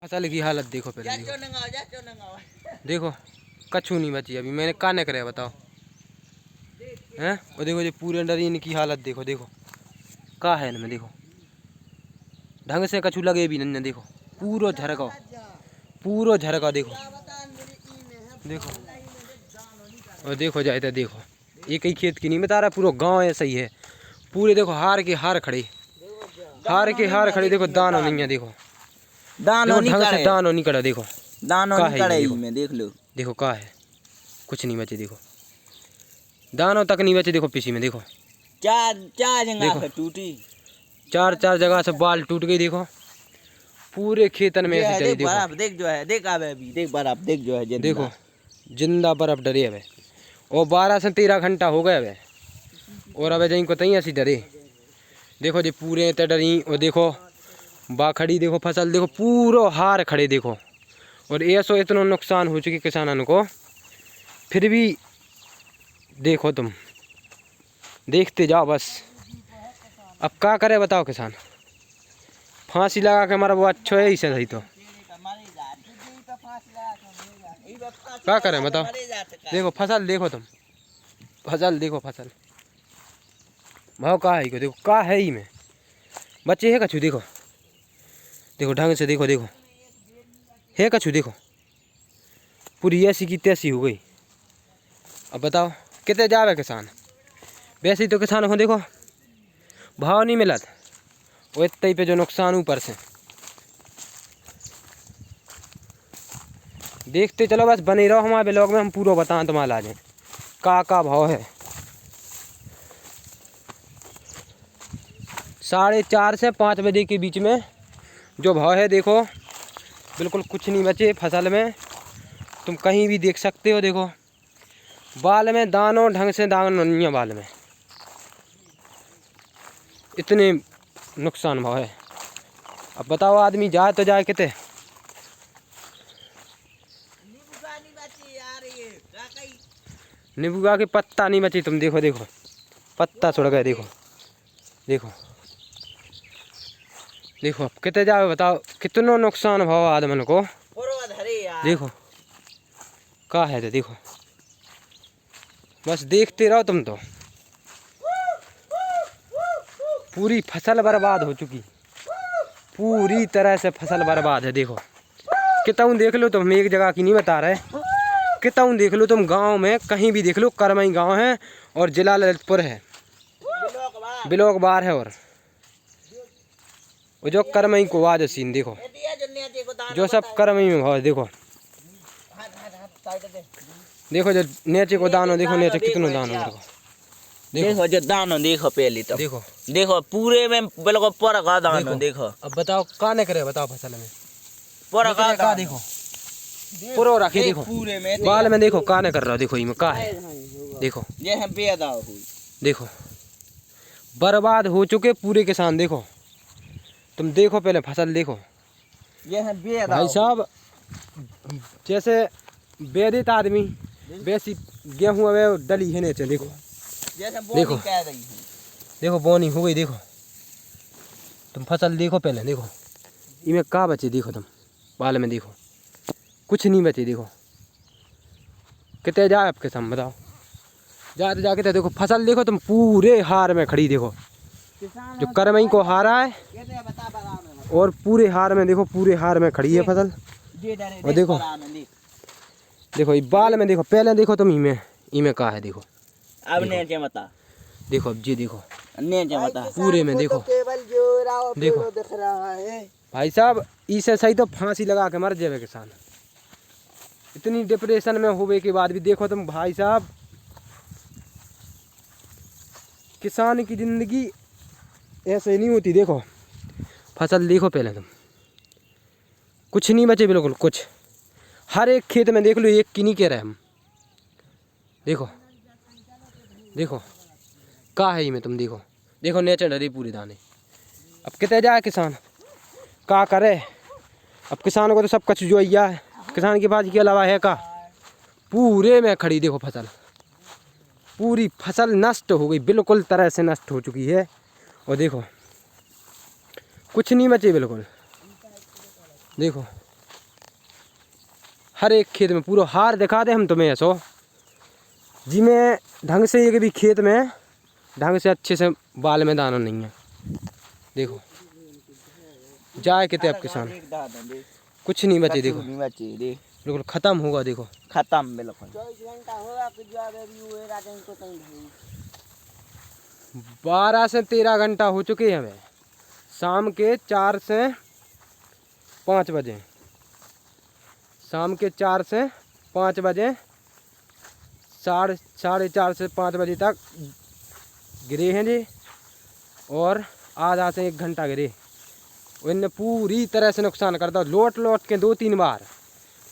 फसल की हालत देखो पहले देखो कछु नहीं बची अभी। मैंने काने करे बताओ हैं। और देखो जो पूरे अंडर इनकी हालत देखो देखो का है इनमें देखो ढंग से कछु लगे भी नहीं। देखो पूरा झरका देखो देखो। और देखो जाए तो देखो एक ही खेत की नहीं बता रहा, पूरा गांव ऐसा ही है। पूरे देखो हार के हार खड़े देखो दानो नहीं है। देखो दानो नहीं ढंग करे, से दानो नहीं करा। देखो दानो का नहीं है करे देखो में देख लो। देखो का है कुछ नहीं बचे। देखो दानों तक नहीं बचे। देखो पीछे में देखो चार जगह से टूटी, चार जगह से बाल टूट गई। देखो पूरे खेतन में ऐसे चली। देखो बर्फ देख जो है, देख आवे अभी देख बर्फ देख जो है जिंदा। देखो जिंदा बर्फ डरे अब और 12 से 13 घंटा हो गए अब। और अब जहीं को तहीं ऐसी डरे। देखो जी पूरे ते डरी। और देखो बाखड़ी देखो फसल देखो पूरा हार खड़े। देखो और ऐसो इतना नुकसान हो चुकी किसानों को, फिर भी देखो तुम देखते जाओ बस। अब क्या करे बताओ किसान, फांसी लगा के हमारा वो अच्छा है इसे सही। तो क्या करें बताओ। देखो फसल देखो तुम फसल देखो फसल भाव का है को देखो का है ही में बच्चे है कछु। देखो देखो ढंग से देखो देखो है कछु। देखो पूरी ऐसी की तैसी हो गई। अब बताओ कितने जावे किसान। वैसे ही तो किसानों को देखो भाव नहीं मिला था, वो इतने पे जो नुकसान ऊपर से। देखते चलो बस बने रहो हमारे ब्लॉग में, हम पूरा बताएं तुम्हारा आज का भाव है। 4:30 से 5 बजे के बीच में जो भाव है देखो बिल्कुल कुछ नहीं बचे फसल में। तुम कहीं भी देख सकते हो। देखो बाल में दानों ढंग से दानों नहीं है बाल में, इतने नुकसान भाव है। अब बताओ आदमी जाए तो जाए कितने। नींबू के पत्ता नहीं बची। तुम देखो देखो पत्ता छोड़ गए। देखो देखो देखो अब कितने जाओ बताओ कितना नुकसान भाव आदमन को। देखो का है तो देखो बस देखते रहो तुम। तो पूरी फसल बर्बाद हो चुकी, पूरी तरह से फसल बर्बाद है। देखो कितना देख लो तुम, एक जगह की नहीं बता रहे, कितना देख लो तुम। गांव में कहीं भी देख लो, करमई गांव है और जिला ललितपुर है, ब्लॉक बार है। और वो जो करमई को आज सीन देखो जो सब करमई में भाव। देखो देखो जो नीचे को दानो देखो नीचे कितनो दानो। देखो जो दानो देखो पहले तो देखो देखो पूरे में बिल्कुल पूरा का दानो देखो। अब बताओ का नहीं करे बताओ फसल में पूरा का देखो पूरा रखे। देखो पूरे में बाल में देखो का नहीं कर रहा। देखो इनमें का है देखो ये है बेदा हुई। देखो बर्बाद हो चुके पूरे किसान। देखो तुम देखो पहले फसल देखो। ये है बेदा भाई साहब जैसे बेदित आदमी वैसी गेहूं अब डली है नीचे। देखो देखो देखो बोनी हो गई। देखो तुम फसल देखो पहले। देखो इनमें का बचे। देखो तुम बाल में देखो कुछ नहीं बचे। देखो कितने जाए आपके सामने बताओ। जाते जाके तो देखो फसल देखो तुम पूरे हार में खड़ी। देखो जो करमई को हारा है और पूरे हार में देखो पूरे हार में खड़ी है फसल। और देखो देखो ये बाल में देखो पहले देखो तुम इमे का है। देखो अब नीचे बता देखो अब जी देखो नीचे बता पूरे में देखो देखो दिख रहा है भाई साहब इसे सही तो फांसी लगा के मर जावे किसान। इतनी डिप्रेशन में होने के बाद भी देखो तुम भाई साहब किसान की जिंदगी ऐसे नहीं होती। देखो फसल देखो पहले तुम कुछ नहीं बचे बिल्कुल कुछ। हर एक खेत में देख लो एक की नहीं कह रहे हम। देखो देखो का है में तुम देखो देखो नेचर डरी पूरी दाने। अब कितने जाए किसान का करे। अब किसान को तो सब कुछ जो है किसान के पास के अलावा है का। पूरे में खड़ी देखो फसल, पूरी फसल नष्ट हो गई बिल्कुल तरह से नष्ट हो चुकी है। और देखो कुछ नहीं बचे बिल्कुल। देखो हर एक खेत में पूरा हार दिखा दे हम तुम्हें ऐसो जी में ढंग से एक भी खेत में ढंग से अच्छे से बाल में दाना नहीं है। देखो जाए कितने अब किसान कुछ नहीं बचे। देखो नहीं बची देख बिल्कुल खत्म होगा। देखो खत्म बिल्कुल 12 से 13 घंटा हो चुके हैं हमें। शाम के 4 से 5 बजे, शाम के 4 से 5 बजे, 4:30 से 5 बजे तक गिरे हैं जी। और आधा से 1 घंटा गिरे। इनने पूरी तरह से नुकसान करता। लौट लौट के 2-3 बार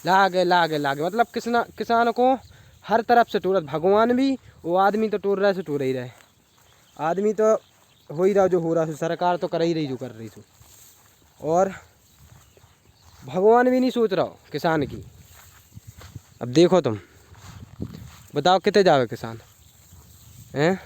लागे मतलब किसान को हर तरफ से टूरा। भगवान भी वो आदमी तो टूर रहा है, टूर ही रहे। आदमी तो हो ही रहा जो हो रहा है, सरकार तो कर ही रही जो कर रही थी। और भगवान भी नहीं सोच रहा हो किसान की। अब देखो तुम बताओ कितने जावे किसान हैं।